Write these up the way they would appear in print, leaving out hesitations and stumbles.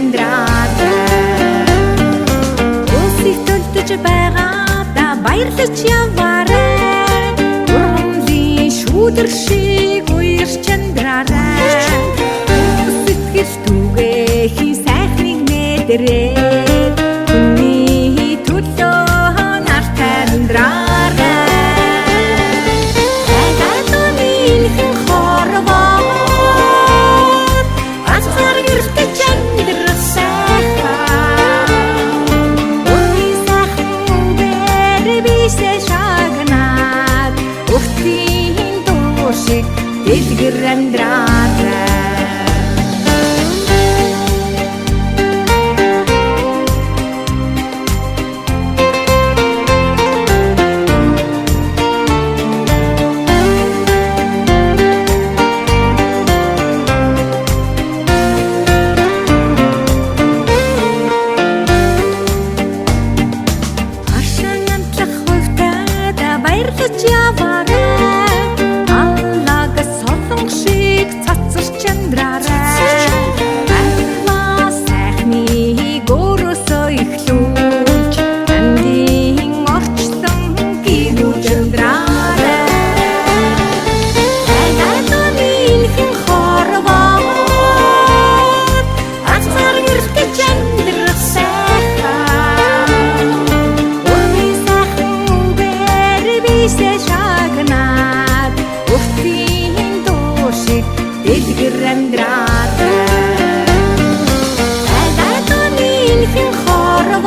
амьдраад үсийг төлдөж байгаадаа баярлаж яваарай. Ургамлын шүүдэр шиг уярч амьдраарай. Сэтгэл түгээ хин сайхныг мэдэрээд хүний төлөө нартай амьдраарай. Дэлгэр амьдраарай. Ашаан амтлах хувьтай да баярлаж яваарай. Дэлгэр амьдраарай. Айдатонийхэн хорвоод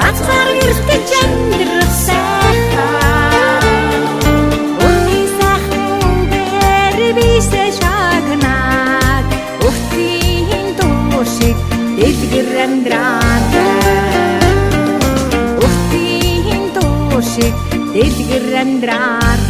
азар гэртэж амьдрах сайхан. Үнний сайхан үгээр бисээ шагнаад өвтийн дуу шиг дэлгэр амьдраарай. Өвтийн дуу шиг дэлгэр амьдраарай.